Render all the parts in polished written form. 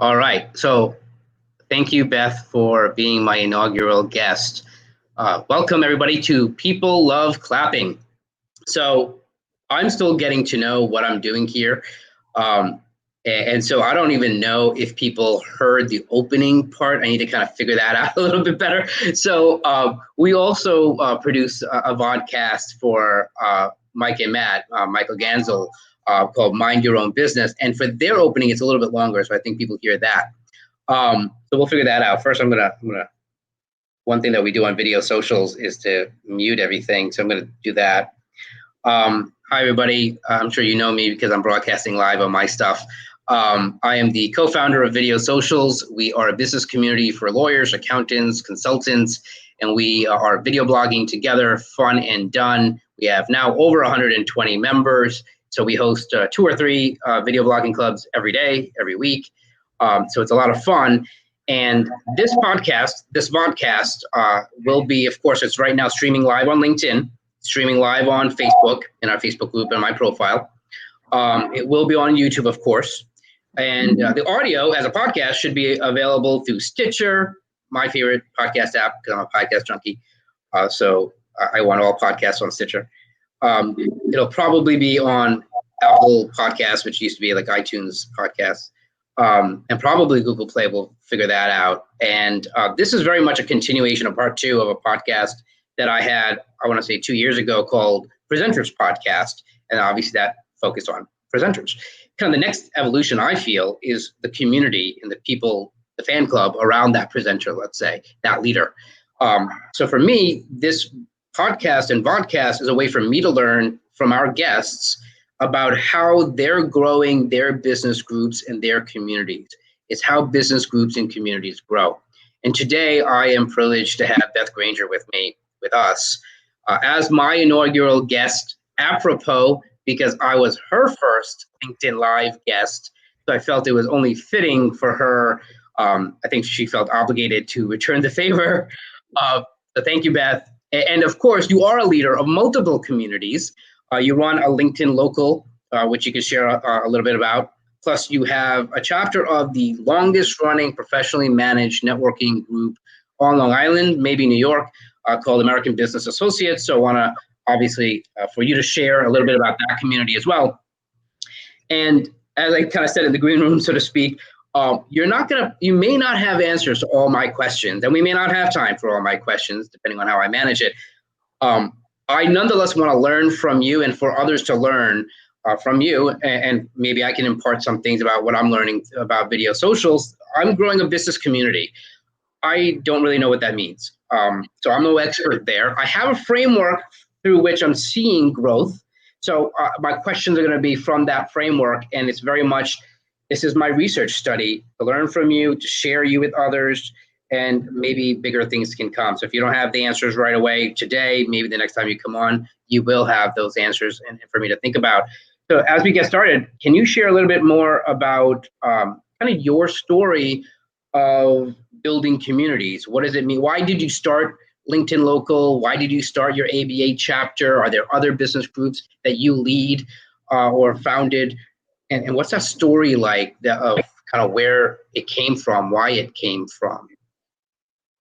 All right. So thank you, Beth, for being my inaugural guest. Welcome, everybody, to People Love Clapping. So I'm still getting to know what I'm doing here. Um, and so I don't even know if people heard the opening part. I need to kind of figure that out a little bit better. So we also produce a vodcast for Mike and Matt, Michael Ganzel, called Mind Your Own Business. And for their opening, it's a little bit longer. So I think people hear that. So we'll figure that out. First, one thing that we do on video socials is to mute everything. So I'm going to do that. Hi, everybody. I'm sure you know me because I'm broadcasting live on my stuff. I am the co-founder of Video Socials. We are a business community for lawyers, accountants, consultants, and we are video blogging together, fun and done. We have now over 120 members. So we host 2 or 3 video blogging clubs every day, every week. So it's a lot of fun. And this vodcast will be, of course, it's right now streaming live on LinkedIn, streaming live on Facebook in our Facebook group and my profile. It will be on YouTube, of course. And the audio as a podcast should be available through Stitcher, my favorite podcast app, because I'm a podcast junkie. So I want all podcasts on Stitcher. It'll probably be on Apple Podcasts, which used to be like iTunes podcasts. And probably Google Play will figure that out. And this is very much a continuation of part 2 of a podcast that I had, I want to say 2 years ago, called Presenters Podcast. And obviously that focused on presenters. Kind of the next evolution, I feel, is the community and the people, the fan club around that presenter, let's say, that leader. So for me, this podcast and vodcast is a way for me to learn from our guests about how they're growing their business groups and their communities. It's how business groups and communities grow. And today I am privileged to have Beth Granger with us, as my inaugural guest, apropos, because I was her first LinkedIn Live guest. So I felt it was only fitting for her. I think she felt obligated to return the favor. So thank you, Beth. And of course, you are a leader of multiple communities. You run a LinkedIn Local, which you can share a little bit about. Plus, you have a chapter of the longest running professionally managed networking group on Long Island, maybe New York, called American Business Associates. So I want to, obviously, for you to share a little bit about that community as well. And as I kind of said in the green room, so to speak, you may not have answers to all my questions, and we may not have time for all my questions, depending on how I manage it. I nonetheless want to learn from you and for others to learn from you, and maybe I can impart some things about what I'm learning about video socials. I'm growing a business community. I don't really know what that means. So I'm no expert there. I have a framework through which I'm seeing growth. So my questions are going to be from that framework, and it's very much, this is my research study to learn from you, to share you with others, and maybe bigger things can come. So if you don't have the answers right away today, maybe the next time you come on, you will have those answers and for me to think about. So as we get started, can you share a little bit more about kind of your story of building communities? What does it mean? Why did you start LinkedIn Local? Why did you start your ABA chapter? Are there other business groups that you lead or founded? And what's that story like of kind of where it came from, why it came from?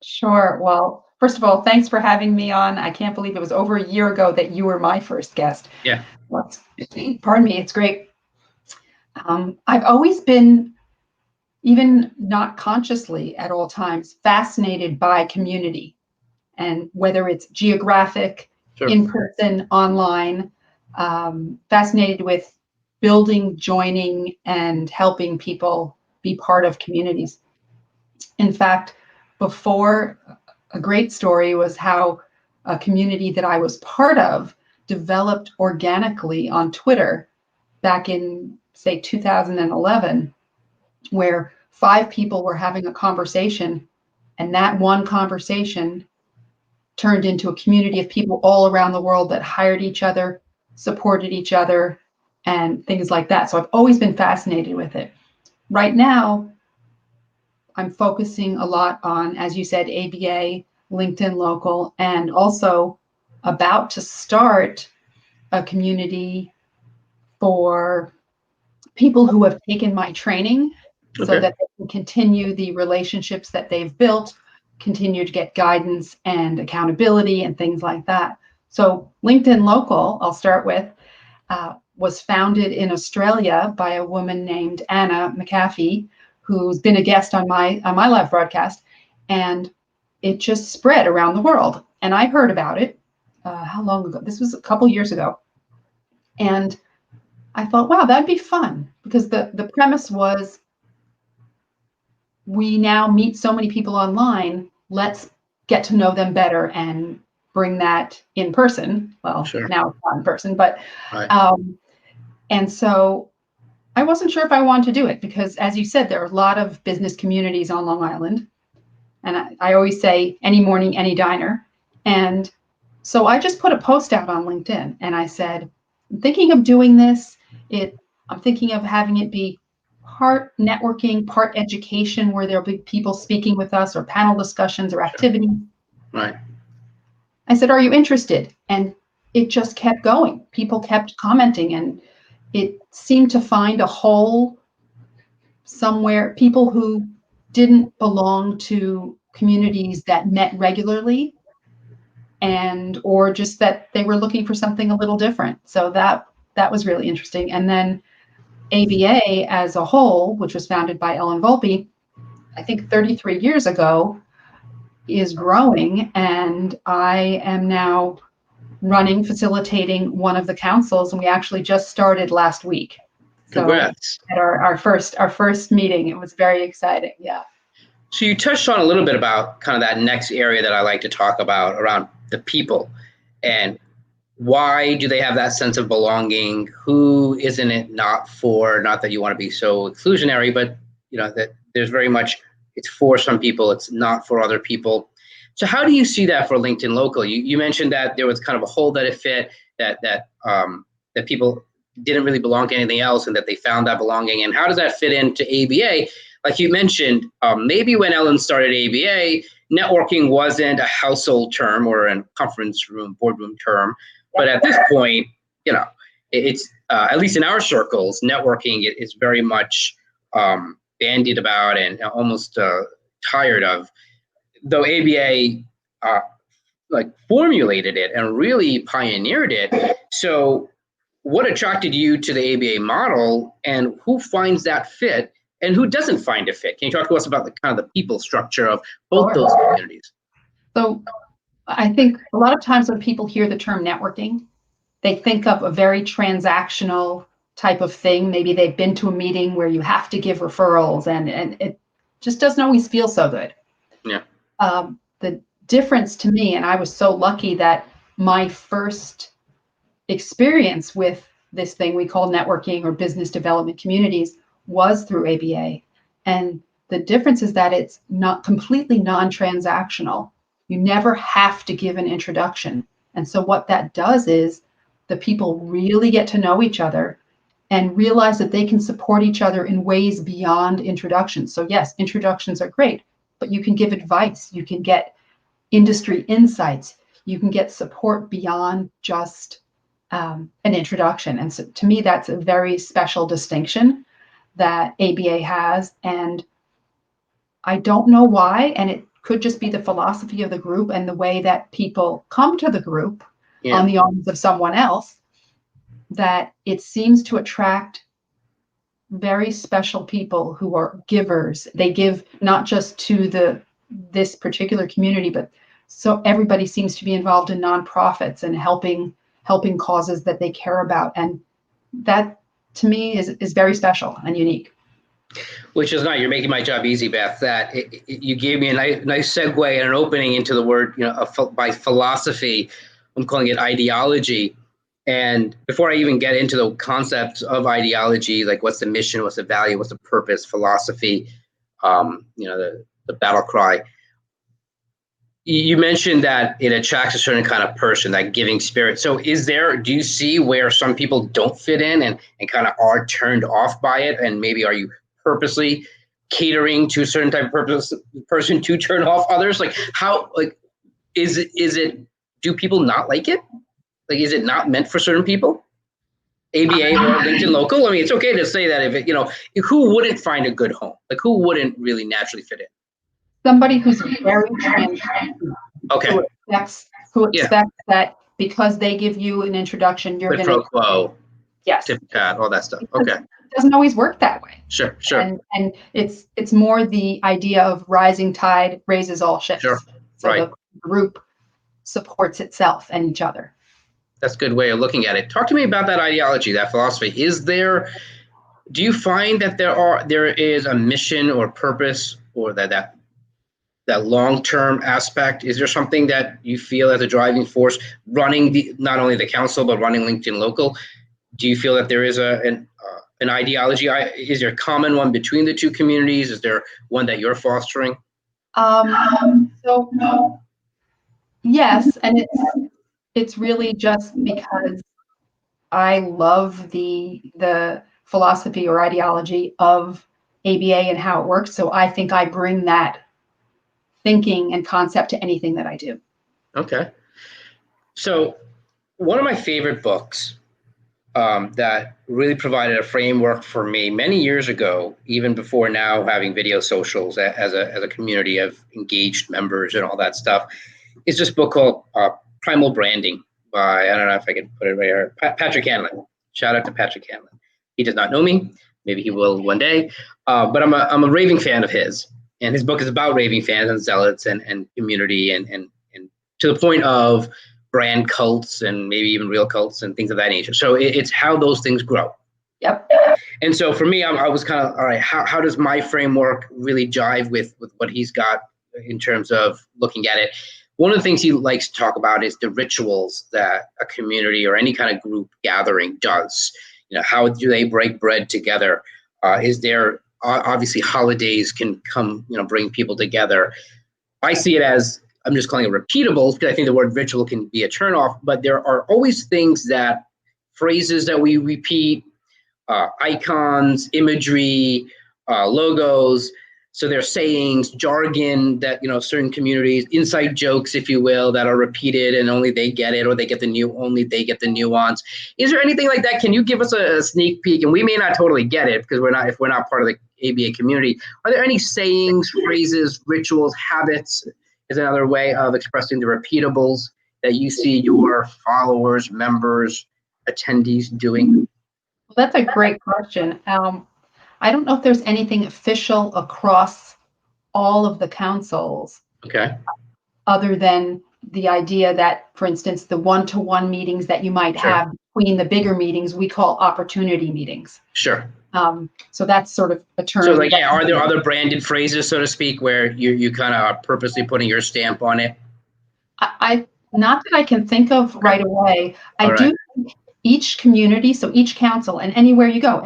Sure. Well, first of all, thanks for having me on. I can't believe it was over a year ago that you were my first guest. Yeah. Pardon me. It's great. I've always been, even not consciously at all times, fascinated by community, and whether it's geographic, Sure. in person, online, fascinated with building, joining, and helping people be part of communities. In fact, before, a great story was how a community that I was part of developed organically on Twitter back in, say, 2011, where 5 people were having a conversation, and that one conversation turned into a community of people all around the world that hired each other, supported each other, and things like that. So I've always been fascinated with it. Right now, I'm focusing a lot on, as you said, ABA, LinkedIn Local, and also about to start a community for people who have taken my training, so that they can continue the relationships that they've built, continue to get guidance and accountability and things like that. So LinkedIn Local, I'll start with, was founded in Australia by a woman named Anna McAfee, who's been a guest on my live broadcast, and it just spread around the world. And I heard about it. How long ago? This was a couple years ago, and I thought, wow, that'd be fun, because the premise was, we now meet so many people online. Let's get to know them better and bring that in person. Well, Sure. now it's not in person, but Right. and so I wasn't sure if I wanted to do it, because, as you said, there are a lot of business communities on Long Island. And I always say, any morning, any diner. And so I just put a post out on LinkedIn and I said, I'm thinking of doing this. I'm thinking of having it be part networking, part education, where there'll be people speaking with us, or panel discussions or activities. Right. I said, are you interested? And it just kept going. People kept commenting, and it seemed to find a hole somewhere. People who didn't belong to communities that met regularly, and or just that they were looking for something a little different. So that was really interesting. And then ABA as a whole, which was founded by Ellen Volpe, I think 33 years ago, is growing, and I am now facilitating one of the councils, and we actually just started last week. So Congrats. at our first meeting, it was very exciting. Yeah. So you touched on a little bit about kind of that next area that I like to talk about, around the people, and why do they have that sense of belonging? Who isn't it not for? Not that you want to be so exclusionary, but that there's very much, it's for some people, it's not for other people. So how do you see that for LinkedIn Local? You mentioned that there was kind of a hole that it fit, that people didn't really belong to anything else, and that they found that belonging. And how does that fit into ABA? Like you mentioned, maybe when Ellen started ABA, networking wasn't a household term or a conference room, boardroom term. But at this point, it's at least in our circles, networking is very much bandied about and almost tired of. Though ABA formulated it and really pioneered it. So what attracted you to the ABA model, and who finds that fit and who doesn't find a fit? Can you talk to us about the kind of the people structure of both those communities? So I think a lot of times when people hear the term networking, they think of a very transactional type of thing. Maybe they've been to a meeting where you have to give referrals, and it just doesn't always feel so good. Yeah. The difference to me, and I was so lucky that my first experience with this thing we call networking or business development communities was through ABA. And the difference is that it's not completely non-transactional. You never have to give an introduction. And so what that does is the people really get to know each other and realize that they can support each other in ways beyond introductions. So yes, introductions are great, but you can give advice, you can get industry insights, you can get support beyond just an introduction. And so to me, that's a very special distinction that ABA has. And I don't know why, and it could just be the philosophy of the group and the way that people come to the group on the arms of someone else, that it seems to attract very special people who are givers. They give not just to this particular community, but so everybody seems to be involved in nonprofits and helping causes that they care about. And that to me is very special and unique. Which is not, you're making my job easy, Beth, that you gave me a nice segue and an opening into the word, by philosophy, I'm calling it ideology. And before I even get into the concepts of ideology, like what's the mission, what's the value, what's the purpose, philosophy, the battle cry, you mentioned that it attracts a certain kind of person, that giving spirit. So do you see where some people don't fit in and kind of are turned off by it? And maybe are you purposely catering to a certain type of person to turn off others? Like how, do people not like it? Like, is it not meant for certain people? ABA or LinkedIn Local? I mean, it's okay to say that who wouldn't find a good home? Like, who wouldn't really naturally fit in? Somebody who's very transparent, Okay. who expects that because they give you an introduction, you're Quid going to. pro quo. Yes. Tip cat, all that stuff. Okay. It doesn't always work that way. Sure. And it's more the idea of rising tide raises all ships. Sure. So Right. the group supports itself and each other. That's a good way of looking at it. Talk to me about that ideology, that philosophy. Do you find that there is a mission or purpose, or that long-term aspect? Is there something that you feel as a driving force running not only the council but running LinkedIn Local? Do you feel that there is an ideology? Is there a common one between the two communities? Is there one that you're fostering? So yes, and it's really just because I love the philosophy or ideology of ABA and how it works. So I think I bring that thinking and concept to anything that I do. Okay. So one of my favorite books that really provided a framework for me many years ago, even before now having video socials as a community of engaged members and all that stuff, is this book called Primal Branding by, I don't know if I can put it right here, Patrick Hanlon. Shout out to Patrick Hanlon. He does not know me. Maybe he will one day. But I'm a raving fan of his. And his book is about raving fans and zealots and community and to the point of brand cults and maybe even real cults and things of that nature. So it's how those things grow. Yep. And so for me, I was kind of, all right, how does my framework really jive with what he's got in terms of looking at it? One of the things he likes to talk about is the rituals that a community or any kind of group gathering does. How do they break bread together? Is there obviously holidays can come, bring people together. I see it as, I'm just calling it repeatables because I think the word ritual can be a turnoff, but there are always things phrases that we repeat, icons, imagery, logos. So there are sayings, jargon that, certain communities, inside jokes, if you will, that are repeated and only they get it, or only they get the nuance. Is there anything like that? Can you give us a sneak peek? And we may not totally get it because if we're not part of the ABA community. Are there any sayings, phrases, rituals, habits is another way of expressing the repeatables that you see your followers, members, attendees doing? Well, that's a great question. I don't know if there's anything official across all of the councils. Okay. Other than the idea that, for instance, the one-to-one meetings that you might have between the bigger meetings, we call opportunity meetings. Sure. So that's sort of a term. So are there other branded phrases, so to speak, where you kind of are purposely putting your stamp on it? I not that I can think of right away. I do think each community, so each council, and anywhere you go,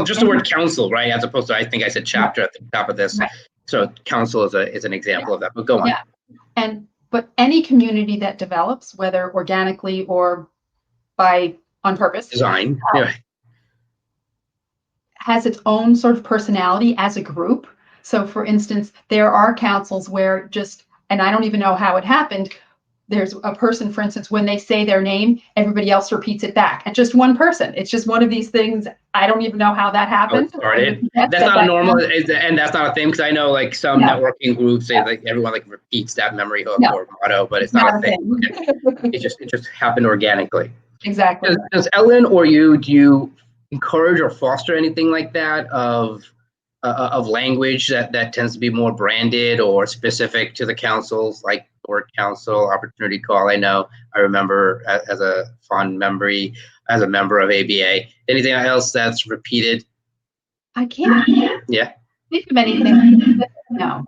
just the word council, right? As opposed to, I think I said chapter at the top of this. Right. So council is an example of that. But go on. Yeah. But any community that develops, whether organically or on purpose, design, has its own sort of personality as a group. So for instance, there are councils where and I don't even know how it happened, there's a person, for instance, when they say their name, everybody else repeats it back. And just one person. It's just one of these things. I don't even know how that happened. That's not a normal, and that's not a thing, because I know some networking groups say everyone repeats that memory hook or motto, but it's not a thing. It just happened organically. Exactly. Does Ellen or do you encourage or foster anything like that of language that tends to be more branded or specific to the councils, like word council, opportunity call? I remember as a fond memory as a member of ABA. Anything else that's repeated? I can't think of anything. No.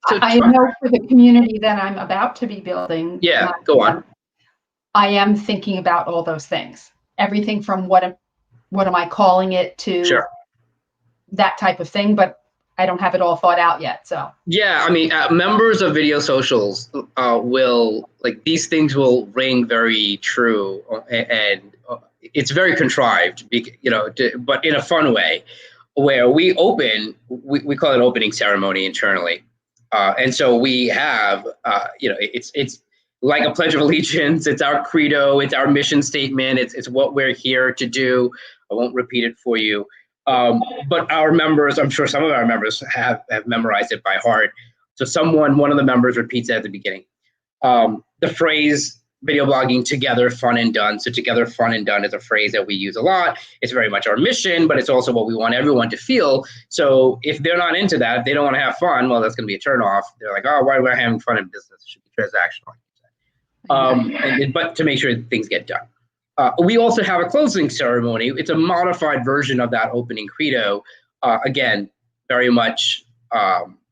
So I know for the community that I'm about to be building. Go on. I am thinking about all those things. Everything from what am I calling it to that type of thing, but I don't have it all thought out yet. So members of video socials will these things will ring very true, and it's very contrived, but in a fun way, where we call it opening ceremony internally, and so we have it's like a Pledge of Allegiance. It's our credo. It's our mission statement. It's what we're here to do. I won't repeat it for you. But our members, I'm sure some of our members have memorized it by heart. So one of the members repeats it at the beginning. The phrase video blogging together, fun and done. So together, fun and done is a phrase that we use a lot. It's very much our mission, but it's also what we want everyone to feel. So if they're not into that, if they don't want to have fun, well, that's going to be a turnoff. They're like, oh, why are we having fun in business? It should be transactional. But to make sure things get done. We also have a closing ceremony. It's a modified version of that opening credo. Again, very much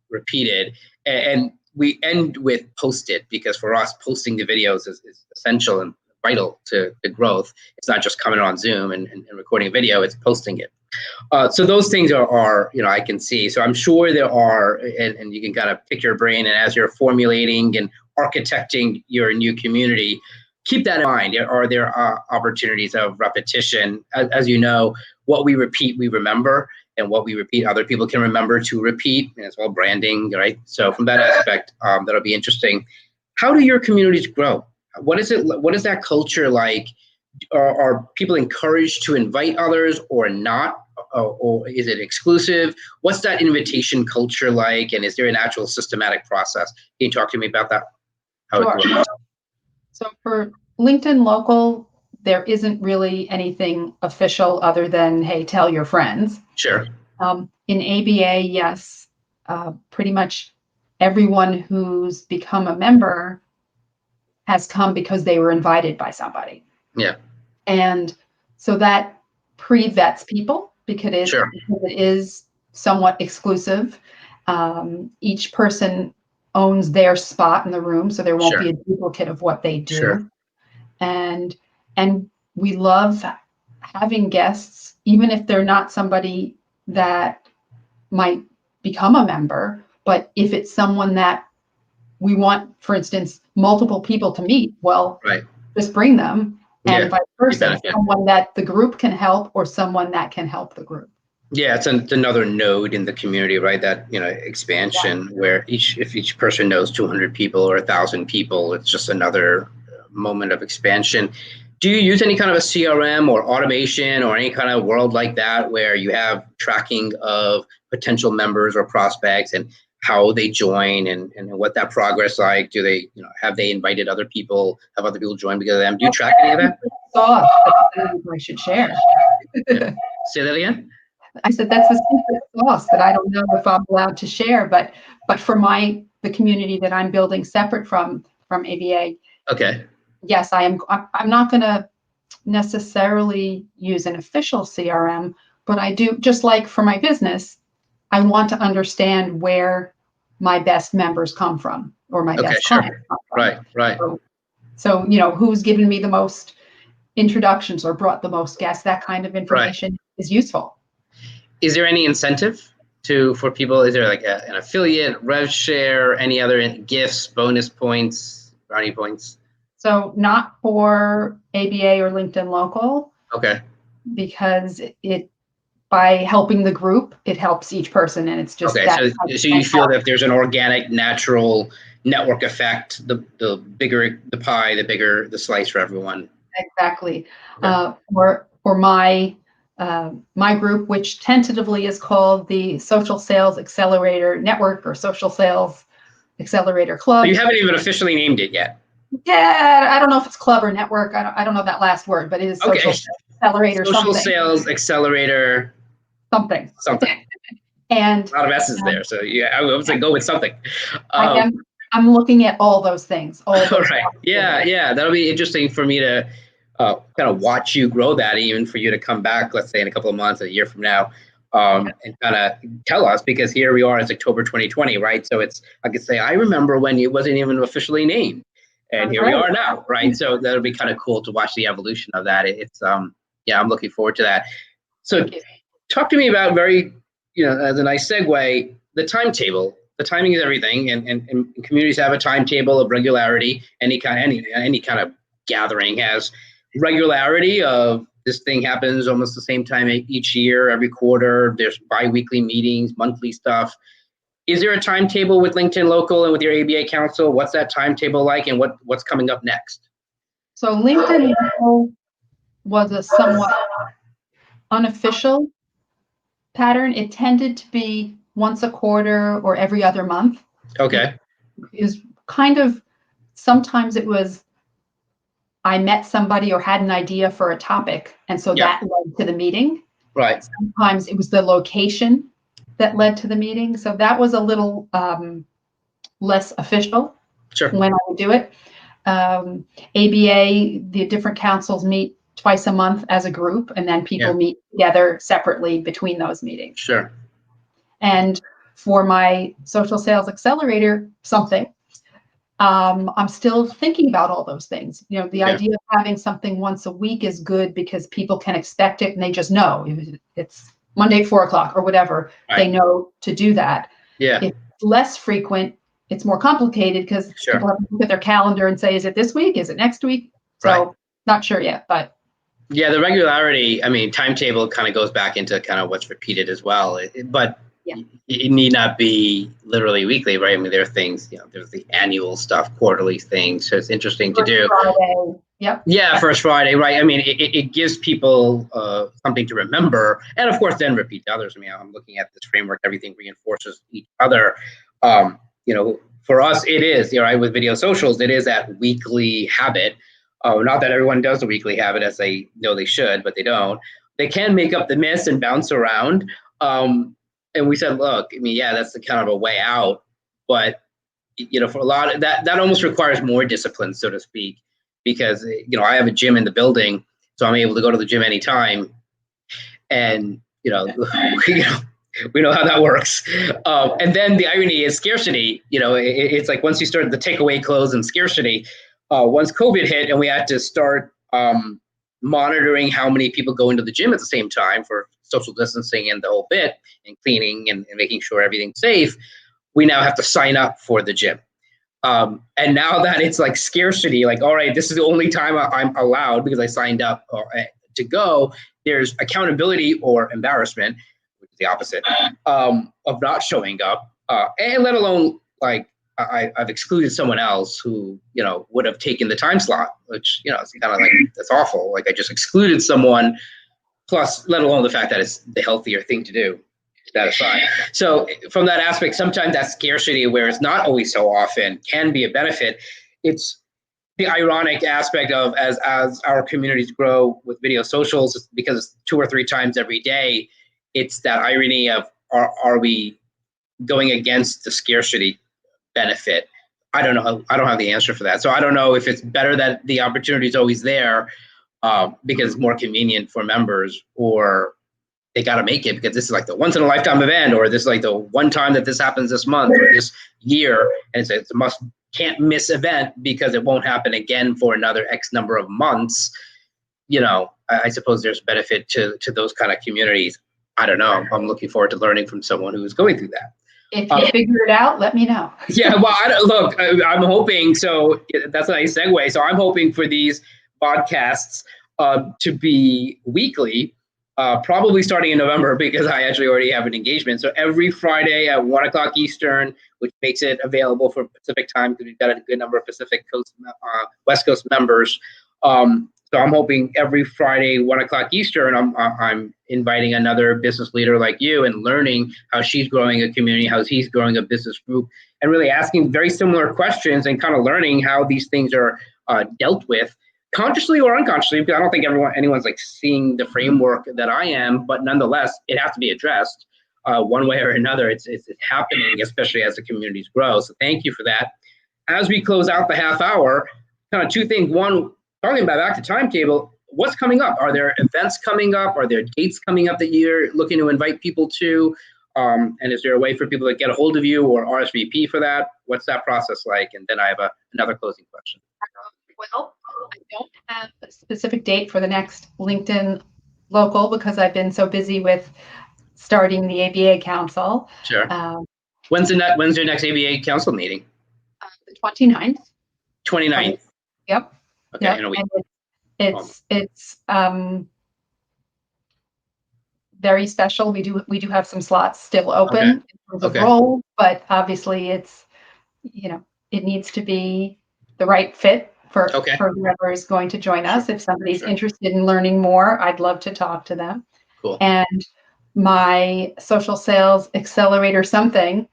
repeated. And we end with post it, because for us, posting the videos is essential and vital to the growth. It's not just coming on Zoom and recording a video, it's posting it. So those things are, I can see. So I'm sure there are, and you can kind of pick your brain, and as you're formulating and architecting your new community, keep that in mind. Are there opportunities of repetition? As you know, what we repeat, we remember, and what we repeat, other people can remember to repeat, and as well branding, right? So from that aspect, that'll be interesting. How do your communities grow? What is it? What is that culture like? Are people encouraged to invite others or not? Or is it exclusive? What's that invitation culture like? And is there an actual systematic process? Can you talk to me about that? Sure. So for LinkedIn Local, there isn't really anything official other than, hey, tell your friends. Sure. In ABA, yes, pretty much everyone who's become a member has come because they were invited by somebody. Yeah. And so that pre-vets people because it is somewhat exclusive. Each person owns their spot in the room, so there won't be a duplicate of what they do. Sure. And we love having guests, even if they're not somebody that might become a member, but if it's someone that we want, for instance, multiple people to meet, well, just bring them, and vice versa, someone that the group can help or someone that can help the group. Yeah, it's another node in the community, right? That, expansion where if each person knows 200 people or 1,000 people, it's just another moment of expansion. Do you use any kind of a CRM or automation or any kind of world like that where you have tracking of potential members or prospects and how they join and what that progress like? Do they, have they invited other people? Have other people joined because of them? Do you track any of that? I should share. Say that again? I said that's the secret sauce that I don't know if I'm allowed to share, but for the community that I'm building separate from ABA. Okay. Yes, I am. I'm not going to necessarily use an official CRM, but I do, just like for my business, I want to understand where my best members come from or my best clients come from. Right. So, who's given me the most introductions or brought the most guests, that kind of information is useful. Is there any incentive for people? Is there like an affiliate, rev share, any other gifts, bonus points, brownie points? So not for ABA or LinkedIn Local. Okay. Because by helping the group, it helps each person, and it's just that. So you feel that if there's an organic, natural network effect, the bigger the pie, the bigger the slice for everyone. Exactly. Okay. For my group, which tentatively is called the Social Sales Accelerator Network or Social Sales Accelerator Club. But you haven't even officially named it yet. Yeah, I don't know if it's club or network. I don't know that last word, but it is Social Accelerator. Social Sales Accelerator. Something. And a lot of S's there, so I was like, go with something. I'm looking at all those things. All right. Yeah. That'll be interesting for me to kind of watch you grow that, even for you to come back, let's say in a couple of months, a year from now, and kind of tell us, because here we are, it's October 2020, right? So I could say, I remember when it wasn't even officially named, and here we are now, right? So that'll be kind of cool to watch the evolution of that. It's I'm looking forward to that. So talk to me about as a nice segue, the timetable. The timing is everything, and communities have a timetable of regularity. Any kind of gathering has regularity of this thing happens almost the same time each year, every quarter. There's bi-weekly meetings, monthly stuff. is there a timetable with LinkedIn Local and with your ABA Council? What's that timetable like, and what's coming up next? So LinkedIn Local was a somewhat unofficial pattern. It tended to be once a quarter or every other month. Okay. It was kind of, sometimes it was I met somebody or had an idea for a topic, and so that led to the meeting. Right. Sometimes it was the location that led to the meeting. So that was a little less official. Sure. When I would do it. ABA, the different councils meet twice a month as a group, and then people meet together separately between those meetings. Sure. And for my social sales accelerator, I'm still thinking about all those things. You know, the idea of having something once a week is good because people can expect it and they just know it's Monday at 4:00 or whatever. Right. They know to do that. Yeah. If it's less frequent, it's more complicated because people have to look at their calendar and say, is it this week? Is it next week? So not sure yet, but. Yeah, the regularity, I mean, timetable kind of goes back into kind of what's repeated as well, but it need not be literally weekly, right? I mean, there are things, you know, there's the annual stuff, quarterly things, so it's interesting to do. Friday. Yep. Yeah, First Friday, right? I mean, it gives people something to remember, and of course, then repeat to others. I mean, I'm looking at this framework; everything reinforces each other. You know, for us, it is, you know, right, with video socials, it is that weekly habit. Not that everyone does the weekly habit as they know they should, but they don't. They can make up the miss and bounce around. And we said, look, I mean, yeah, that's the kind of a way out, but you know, for a lot of that almost requires more discipline, so to speak, because you know, I have a gym in the building, so I'm able to go to the gym anytime, and you know, we know how that works. And then the irony is scarcity. You know, it's like once you start the takeaway clothes and scarcity, once COVID hit and we had to start monitoring how many people go into the gym at the same time for social distancing and the whole bit, and cleaning and making sure everything's safe, we now have to sign up for the gym. And now that it's like scarcity, like, all right, this is the only time I'm allowed because I signed up to go, there's accountability or embarrassment, which is the opposite, of not showing up, and let alone like I've excluded someone else who, you know, would have taken the time slot, which, you know, it's kind of like, that's awful. Like I just excluded someone, plus let alone the fact that it's the healthier thing to do, that aside. So from that aspect, sometimes that scarcity, where it's not always so often, can be a benefit. It's the ironic aspect of as our communities grow with video socials, because it's 2 or 3 times every day, it's that irony of are we going against the scarcity benefit? I don't know. I don't have the answer for that. So I don't know if it's better that the opportunity is always there because it's more convenient for members, or they got to make it because this is like the once in a lifetime event, or this is like the one time that this happens this month or this year, and it's a can't miss event because it won't happen again for another X number of months. You know, I suppose there's benefit to those kind of communities. I don't know. I'm looking forward to learning from someone who's going through that. If you figure it out, let me know. Yeah, well, look, I'm hoping, so that's a nice segue. So I'm hoping for these podcasts to be weekly, probably starting in November, because I actually already have an engagement. So every Friday at 1:00 Eastern, which makes it available for Pacific time because we've got a good number of Pacific Coast, West Coast members. So I'm hoping every Friday, 1:00 Eastern, I'm inviting another business leader like you and learning how she's growing a community, how he's growing a business group, and really asking very similar questions and kind of learning how these things are dealt with, consciously or unconsciously, because I don't think anyone's like seeing the framework that I am, but nonetheless, it has to be addressed one way or another. It's happening, especially as the communities grow. So thank you for that. As we close out the half hour, kind of 2 things. One, talking about back to timetable, what's coming up? Are there events coming up? Are there dates coming up that you're looking to invite people to? And is there a way for people to get a hold of you or RSVP for that? What's that process like? And then I have another closing question. Well, I don't have a specific date for the next LinkedIn Local because I've been so busy with starting the ABA Council. Sure. When's your next ABA Council meeting? The 29th. 29th. Yep. Okay. Yep. In a week. It's very special. We do have some slots still open terms of Okay. role, but obviously it's, it needs to be the right fit for Okay. whoever is going to join us. If somebody's Sure. interested in learning more, I'd love to talk to them. Cool. And my social sales accelerator something,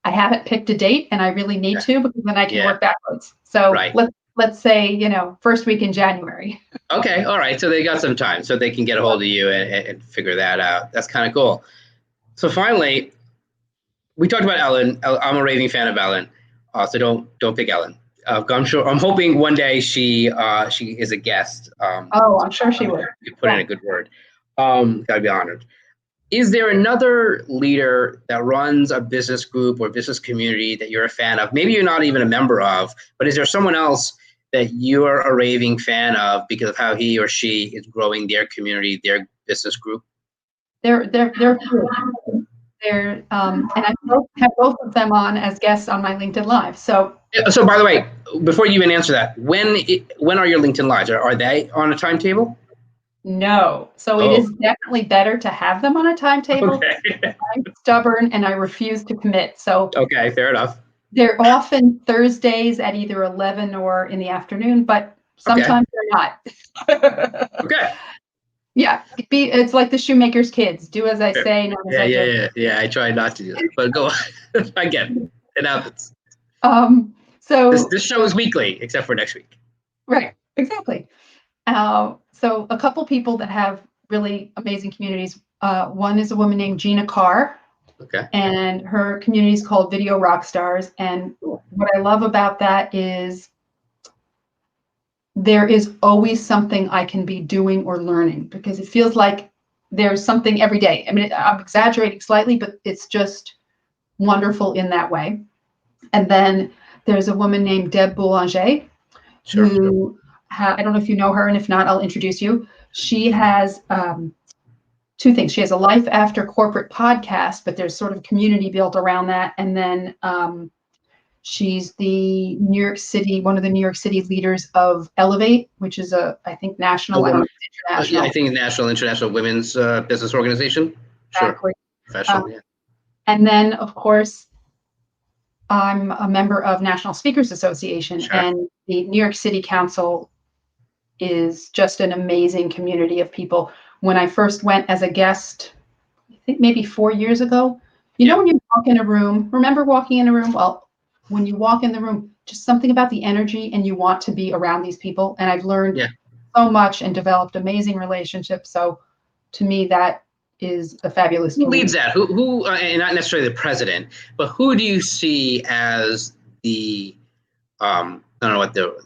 I haven't picked a date and I really need to, because then I can work backwards. So Right. let's say, first week in January. Okay. All right. So they got some time, so they can get a hold of you and figure that out. That's kind of cool. So finally, we talked about Ellen. I'm a raving fan of Ellen, so don't pick Ellen. I'm hoping one day she is a guest. Oh, I'm sure she would. You put in a good word. Gotta be honored. Is there another leader that runs a business group or business community that you're a fan of? Maybe you're not even a member of, but is there someone else that you're a raving fan of because of how he or she is growing their community, their business group? They're few. And I have both of them on as guests on my LinkedIn Live. So by the way, before you even answer that, when are your LinkedIn Lives? Are they on a timetable? no. So it is definitely better to have them on a timetable. Okay. I'm stubborn and I refuse to commit. So okay, fair enough. They're often Thursdays at either 11 or in the afternoon, but sometimes they're not. Okay. Yeah, it's like the shoemaker's kids. Do as I say, not as I do. Yeah. I try not to do that, but go on. Again, it happens. So this show is weekly, except for next week. Right, exactly. So a couple people that have really amazing communities. One is a woman named Gina Carr. Okay. And her community is called Video Rock Stars. And what I love about that is there is always something I can be doing or learning, because it feels like there's something every day. I mean, I'm exaggerating slightly, but it's just wonderful in that way. And then there's a woman named Deb Boulanger, who I don't know if you know her, and if not, I'll introduce you. She has two things. She has a Life After Corporate podcast, but there's sort of community built around that. And then she's the one of the New York City leaders of Elevate, which is I think national, international. I think national, international women's business organization. Exactly. Sure. Professional, yeah. And then, of course, I'm a member of National Speakers Association, and the New York City Council is just an amazing community of people. When I first went as a guest, I think maybe 4 years ago, know, when you walk in a room, remember walking in a room? Well, when you walk in the room, just something about the energy, and you want to be around these people. And I've learned so much and developed amazing relationships. So to me, that is a fabulous community. Who leads that? Who and not necessarily the president, but who do you see as the, I don't know what the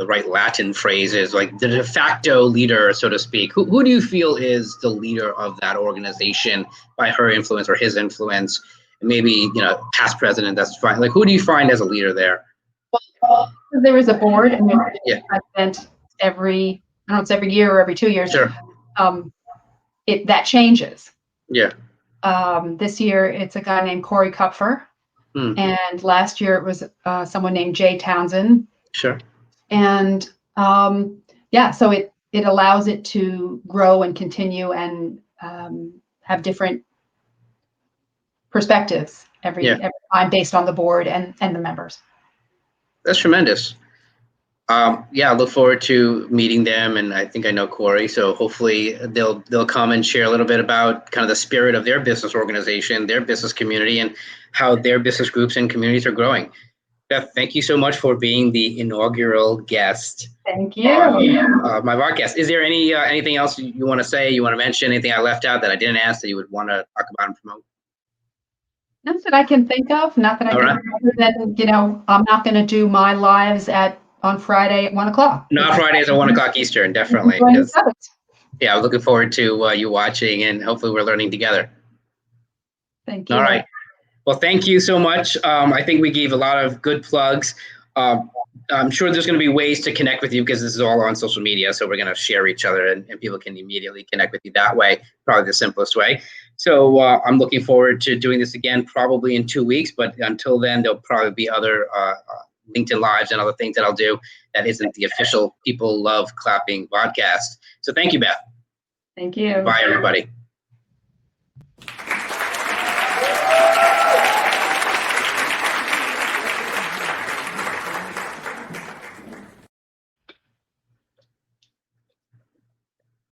right Latin phrase is, like the de facto leader, so to speak. Who do you feel is the leader of that organization by her influence or his influence? Maybe, past president, that's fine. Like, who do you find as a leader there? Well, there is a board, and there's a president every, I don't know, it's every year or every 2 years. Sure. That changes. Yeah. This year it's a guy named Corey Kupfer. And last year it was someone named Jay Townsend. Sure. And so it allows it to grow and continue and have different perspectives every time based on the board and the members. That's tremendous. I look forward to meeting them, and I think I know Corey, so hopefully they'll come and share a little bit about kind of the spirit of their business organization, their business community, and how their business groups and communities are growing. Beth, thank you so much for being the inaugural guest. Thank you. My podcast. Is there anything else you want to say? You want to mention anything I left out that I didn't ask that you would want to talk about and promote? Not that I can think of. Not that I can think of. That, I'm not going to do my lives on Friday at 1:00. Not Fridays at 1:00 Eastern, definitely. Because, I'm looking forward to you watching, and hopefully we're learning together. Thank you. All right. Well, thank you so much. I think we gave a lot of good plugs. I'm sure there's going to be ways to connect with you, because this is all on social media. So we're going to share each other, and people can immediately connect with you that way. Probably the simplest way. So I'm looking forward to doing this again, probably in 2 weeks. But until then, there'll probably be other LinkedIn Lives and other things that I'll do that isn't the official People Love Clapping podcast. So thank you, Beth. Thank you. Bye, everybody.